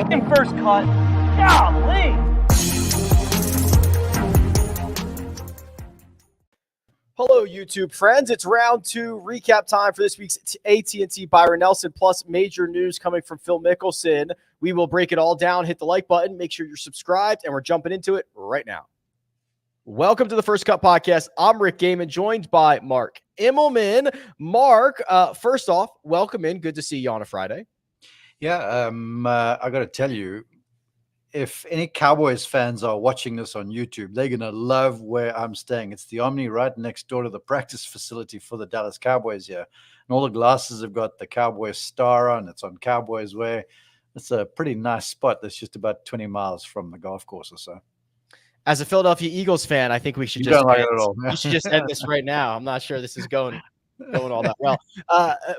fucking first cut. Golly. Hello, YouTube friends. It's round 2 recap time for this week's AT&T Byron Nelson plus major news coming from Phil Mickelson. We will break it all down. Hit the like button. Make sure you're subscribed, and we're jumping into it right now. Welcome to the First Cut Podcast. I'm Rick Gehman, joined by Mark Immelman. Mark, first off, welcome in. Good to see you on a Friday. Yeah, I got to tell you, if any Cowboys fans are watching this on YouTube, they're going to love where I'm staying. It's the Omni right next door to the practice facility for the Dallas Cowboys here. And all the glasses have got the Cowboys star on. It's on Cowboys Way. It's a pretty nice spot that's just about 20 miles from the golf course or so. As a Philadelphia Eagles fan, I think we should we should just end this right now. I'm not sure this is going all that well.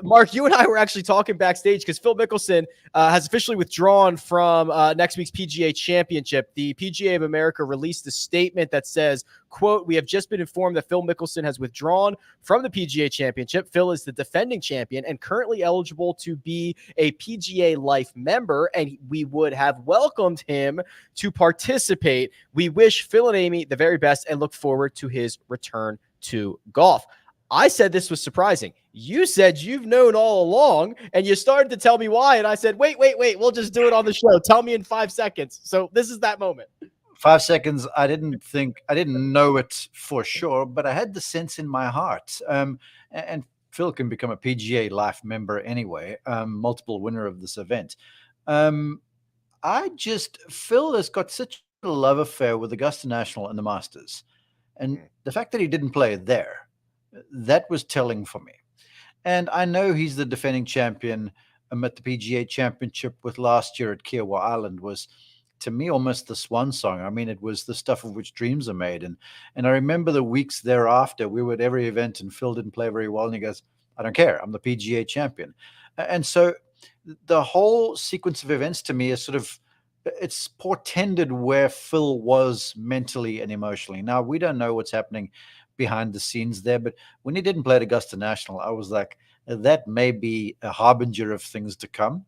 Mark, you and I were actually talking backstage because Phil Mickelson has officially withdrawn from next week's PGA Championship. The PGA of America released a statement that says, quote, "We have just been informed that Phil Mickelson has withdrawn from the PGA Championship. Phil is the defending champion and currently eligible to be a PGA Life member, and we would have welcomed him to participate. We wish Phil and Amy the very best and look forward to his return to golf." I said this was surprising. You said you've known all along, and you started to tell me why. And I said, wait. We'll just do it on the show. Tell me in 5 seconds. So this is that moment. 5 seconds. I didn't know it for sure, but I had the sense in my heart. And Phil can become a PGA Life member anyway, multiple winner of this event. Phil has got such a love affair with Augusta National and the Masters. And the fact that he didn't play there, that was telling for me. And I know he's the defending champion at the PGA Championship with last year at Kiowa Island was, to me, almost the swan song. I mean, it was the stuff of which dreams are made. And I remember the weeks thereafter, we were at every event and Phil didn't play very well. And he goes, "I don't care. I'm the PGA champion." And so the whole sequence of events to me is sort of, it's portended where Phil was mentally and emotionally. Now, we don't know what's happening behind the scenes there, but when he didn't play at Augusta National, I was like, that may be a harbinger of things to come.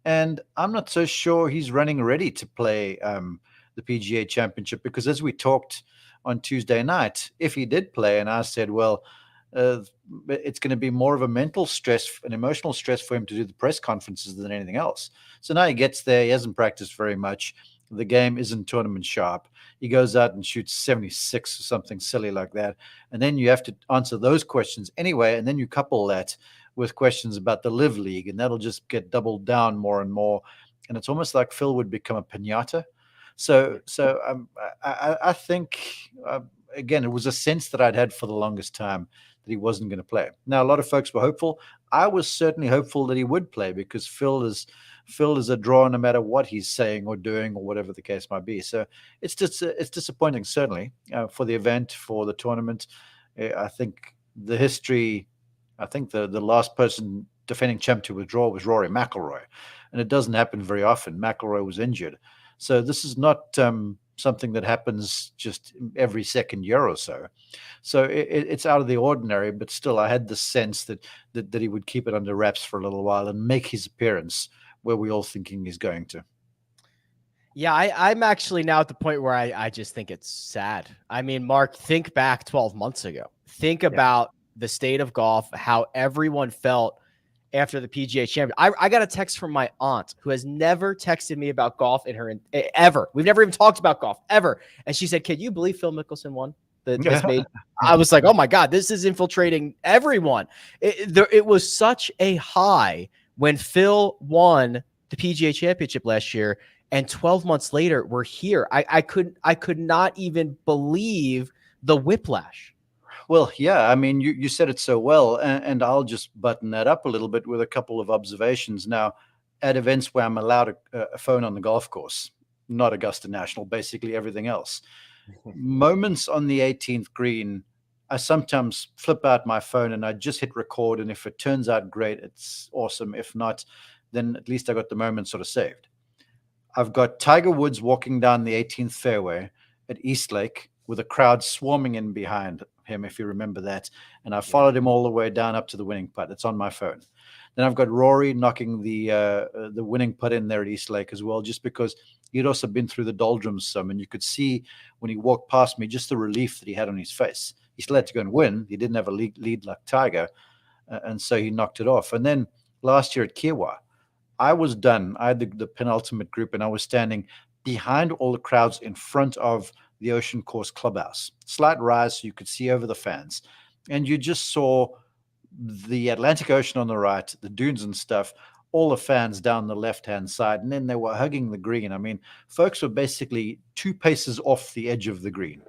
And I'm not so sure he's running ready to play the PGA Championship, because as we talked on Tuesday night, if he did play, and I said, well, it's going to be more of a mental stress, an emotional stress for him to do the press conferences than anything else. So now he gets there, he hasn't practiced very much. The game isn't tournament sharp. He goes out and shoots 76 or something silly like that. And then you have to answer those questions anyway. And then you couple that with questions about the Live League, and that'll just get doubled down more and more. And it's almost like Phil would become a piñata. So I think, again, it was a sense that I'd had for the longest time that he wasn't going to play. Now, a lot of folks were hopeful. I was certainly hopeful that he would play, because Phil is a draw no matter what he's saying or doing or whatever the case might be. So it's disappointing, certainly, for the event, for the tournament. I think the last person defending champ to withdraw was Rory McIlroy, and it doesn't happen very often. McIlroy was injured. So this is not something that happens just every second year or so. So it's out of the ordinary, but still I had the sense that he would keep it under wraps for a little while and make his appearance where we're all thinking he's going to. Yeah, I'm actually now at the point where I just think it's sad. I mean, Mark, think back 12 months ago. Think about the state of golf, how everyone felt after the PGA Championship. I got a text from my aunt, who has never texted me about golf ever. We've never even talked about golf ever. And she said, "Can you believe Phil Mickelson won this major?" I was like, oh my God, this is infiltrating everyone. It was such a high when Phil won the PGA Championship last year, and 12 months later, we're here. I could not even believe the whiplash. Well, yeah, I mean, you said it so well, and I'll just button that up a little bit with a couple of observations. Now, at events where I'm allowed a phone on the golf course, not Augusta National, basically everything else, moments on the 18th green, I sometimes flip out my phone and I just hit record, and if it turns out great, it's awesome. If not, then at least I got the moment sort of saved. I've got Tiger Woods walking down the 18th fairway at Eastlake with a crowd swarming in behind him, if you remember that. And I followed him all the way down up to the winning putt. It's on my phone. Then I've got Rory knocking the winning putt in there at East Lake as well, just because he'd also been through the doldrums some, and you could see when he walked past me just the relief that he had on his face. He still had to go and win. He didn't have a lead like Tiger, and so he knocked it off. And then last year at Kiowa, I was done. I had the penultimate group, and I was standing behind all the crowds in front of the Ocean Course clubhouse. Slight rise so you could see over the fans. And you just saw the Atlantic Ocean on the right, the dunes and stuff, all the fans down the left-hand side. And then they were hugging the green. I mean, folks were basically 2 paces off the edge of the green.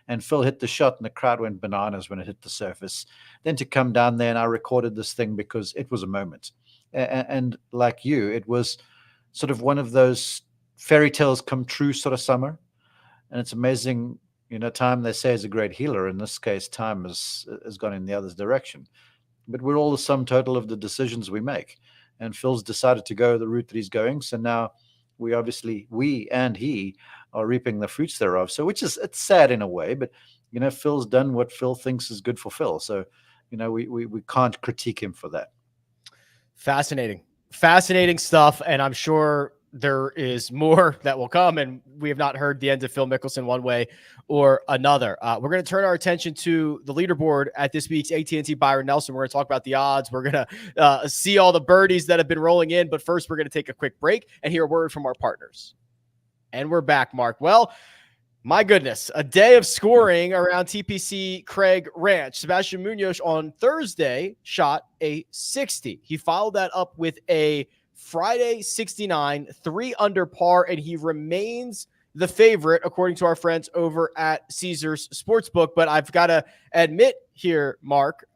And Phil hit the shot, and the crowd went bananas when it hit the surface. Then to come down there, and I recorded this thing because it was a moment. And like you, it was sort of one of those fairy tales come true sort of summer. And it's amazing, time they say is a great healer. In this case, time has gone in the other direction. But we're all the sum total of the decisions we make. And Phil's decided to go the route that he's going. So now we and he are reaping the fruits thereof. So it's sad in a way, but Phil's done what Phil thinks is good for Phil. So, we can't critique him for that. Fascinating stuff. And I'm sure there is more that will come, and we have not heard the end of Phil Mickelson one way or another. We're going to turn our attention to the leaderboard at this week's AT&T Byron Nelson. We're going to talk about the odds. We're going to see all the birdies that have been rolling in. But first, we're going to take a quick break and hear a word from our partners. And we're back, Mark. Well, my goodness, a day of scoring around TPC Craig Ranch. Sebastian Munoz on Thursday shot a 60. He followed that up with a Friday 69, 3 under par, and he remains the favorite according to our friends over at Caesars Sportsbook. But I've got to admit here, Mark,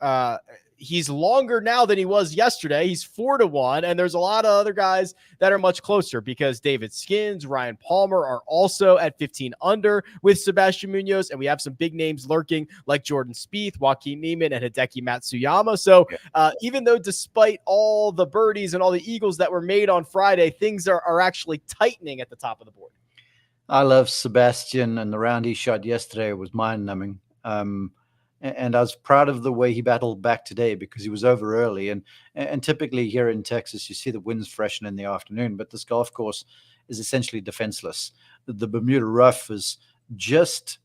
he's longer now than he was yesterday. He's 4-1, and there's a lot of other guys that are much closer because David Skins, Ryan Palmer are also at 15 under with Sebastian Munoz, and we have some big names lurking like Jordan Spieth, Joaquin Niemann, and Hideki Matsuyama. So even though despite all the birdies and all the eagles that were made on Friday, things are actually tightening at the top of the board. I love Sebastian, and the round he shot yesterday was mind-numbing. And I was proud of the way he battled back today because he was over early. And typically here in Texas, you see the winds freshen in the afternoon, but this golf course is essentially defenseless. The Bermuda rough is just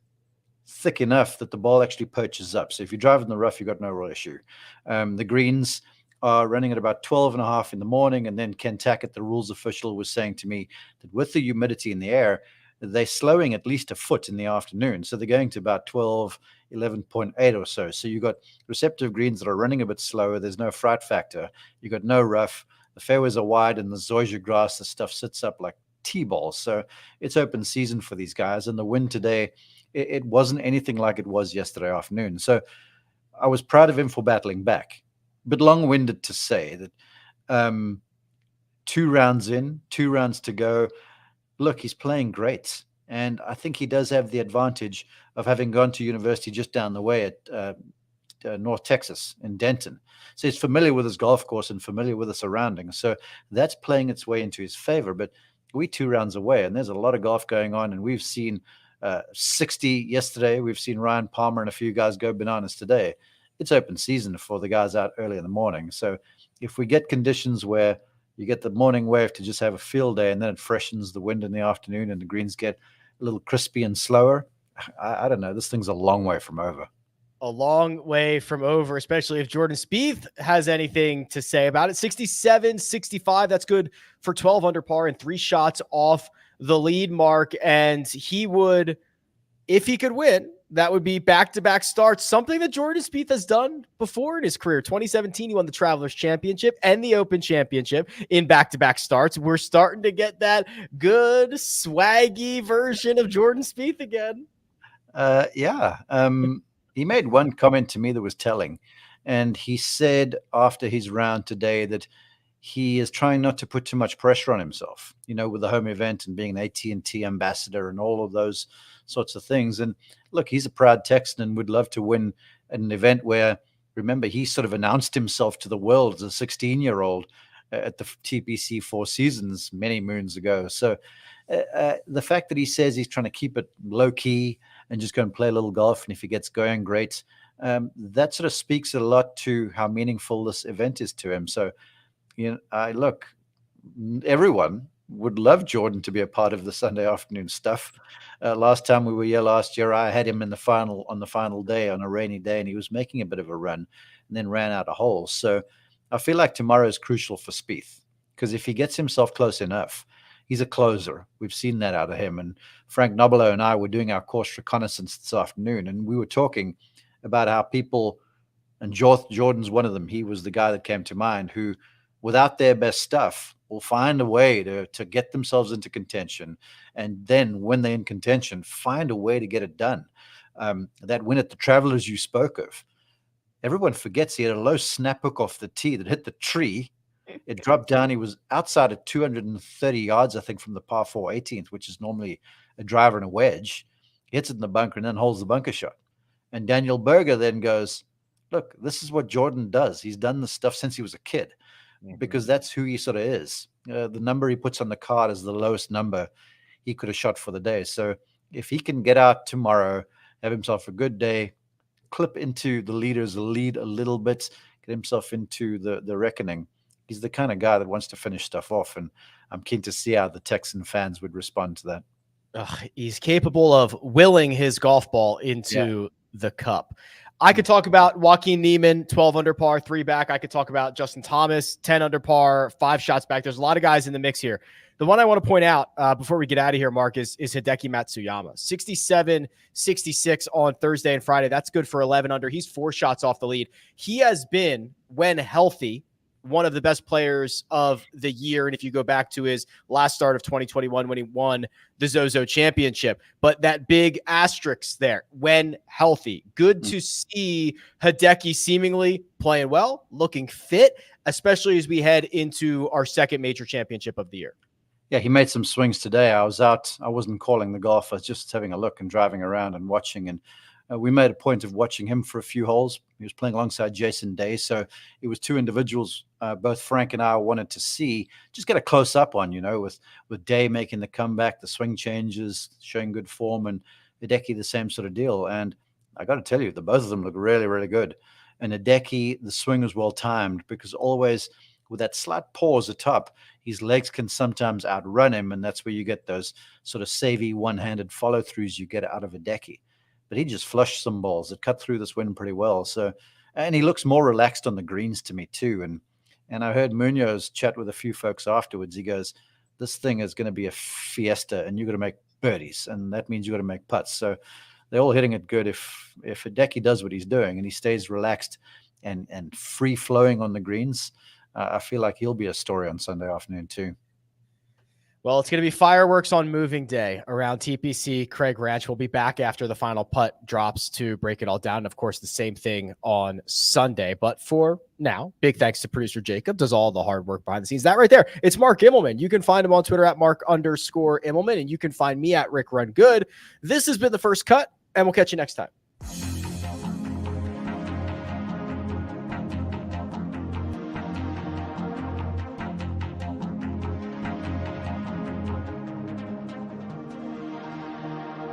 thick enough that the ball actually perches up. So if you drive in the rough, you've got no real issue. The greens are running at about 12.5 in the morning. And then Ken Tackett, the rules official, was saying to me that with the humidity in the air, they're slowing at least a foot in the afternoon. So they're going to about 12, 11.8 or so. So you've got receptive greens that are running a bit slower. There's no fright factor. You've got no rough. The fairways are wide, and the zoysia grass, the stuff sits up like T-balls. So it's open season for these guys. And the wind today, it wasn't anything like it was yesterday afternoon. So I was proud of him for battling back. But long-winded to say that 2 rounds in, 2 rounds to go. Look, he's playing great. And I think he does have the advantage of having gone to university just down the way at North Texas in Denton. So he's familiar with his golf course and familiar with the surroundings. So that's playing its way into his favor. But we're 2 rounds away, and there's a lot of golf going on. And we've seen 60 yesterday. We've seen Ryan Palmer and a few guys go bananas today. It's open season for the guys out early in the morning. So if we get conditions where you get the morning wave to just have a field day, and then it freshens the wind in the afternoon and the greens get a little crispy and slower, I don't know. This thing's a long way from over. A long way from over, especially if Jordan Spieth has anything to say about it. 67, 65, that's good for 12 under par and 3 shots off the lead mark. And he would, if he could win, that would be back-to-back starts, something that Jordan Spieth has done before in his career. 2017, he won the Travelers Championship and the Open Championship in back-to-back starts. We're starting to get that good, swaggy version of Jordan Spieth again. He made one comment to me that was telling, and he said after his round today that he is trying not to put too much pressure on himself, with the home event and being an AT&T ambassador and all of those sorts of things. And look, he's a proud Texan and would love to win an event where, remember, he sort of announced himself to the world as a 16-year-old at the TPC Four Seasons many moons ago. So the fact that he says he's trying to keep it low key and just go and play a little golf, and if he gets going, great. That sort of speaks a lot to how meaningful this event is to him. So look, everyone would love Jordan to be a part of the Sunday afternoon stuff. Last time we were here last year, I had him on the final day on a rainy day, and he was making a bit of a run and then ran out of holes. So I feel like tomorrow is crucial for Spieth, because if he gets himself close enough, he's a closer. We've seen that out of him. And Frank Nobilo and I were doing our course reconnaissance this afternoon, and we were talking about how people, and Jordan's one of them, he was the guy that came to mind, who, without their best stuff, will find a way to get themselves into contention. And then when they're in contention, find a way to get it done. That win at the Travelers you spoke of, everyone forgets he had a low snap hook off the tee that hit the tree. It dropped down. He was outside at 230 yards, I think, from the par 4 18th, which is normally a driver and a wedge. He hits it in the bunker and then holds the bunker shot. And Daniel Berger then goes, look, this is what Jordan does. He's done this stuff since he was a kid, because that's who he sort of is. The number he puts on the card is the lowest number he could have shot for the day. So if he can get out tomorrow, have himself a good day, clip into the leaders lead a little bit, get himself into the reckoning, he's the kind of guy that wants to finish stuff off. And I'm keen to see how the Texan fans would respond to that. He's capable of willing his golf ball into the cup. I could talk about Joaquin Niemann, 12 under par, 3 back. I could talk about Justin Thomas, 10 under par, 5 shots back. There's a lot of guys in the mix here. The one I want to point out before we get out of here, Mark, is Hideki Matsuyama. 67, 66 on Thursday and Friday. That's good for 11 under. He's 4 shots off the lead. He has been, when healthy, one of the best players of the year. And if you go back to his last start of 2021, when he won the Zozo Championship, but that big asterisk there, when healthy. Good to see Hideki seemingly playing well, looking fit, especially as we head into our second major championship of the year. Yeah, he made some swings today. I was out. I wasn't calling the golf. I was just having a look and driving around and watching. And we made a point of watching him for a few holes. He was playing alongside Jason Day. So it was 2 individuals, both Frank and I wanted to see, just get a close up on, with Day making the comeback, the swing changes, showing good form, and Hideki the same sort of deal. And I got to tell you, the both of them look really, really good. And Hideki, the swing was well timed, because always with that slight pause at top, his legs can sometimes outrun him. And that's where you get those sort of savvy one-handed follow-throughs you get out of Hideki. But he just flushed some balls that cut through this wind pretty well. So, and he looks more relaxed on the greens to me too. And I heard Munoz chat with a few folks afterwards. He goes, this thing is going to be a fiesta, and you're going to make birdies, and that means you're going to make putts. So they're all hitting it good. If Hideki does what he's doing and he stays relaxed and free flowing on the greens, I feel like he'll be a story on Sunday afternoon too. Well, it's going to be fireworks on moving day around TPC Craig Ranch. We'll be back after the final putt drops to break it all down. And of course, the same thing on Sunday. But for now, big thanks to producer Jacob, does all the hard work behind the scenes. That right there, it's Mark Immelman. You can find him on Twitter at Mark_Immelman, and you can find me at Rick Run Good. This has been The First Cut, and we'll catch you next time.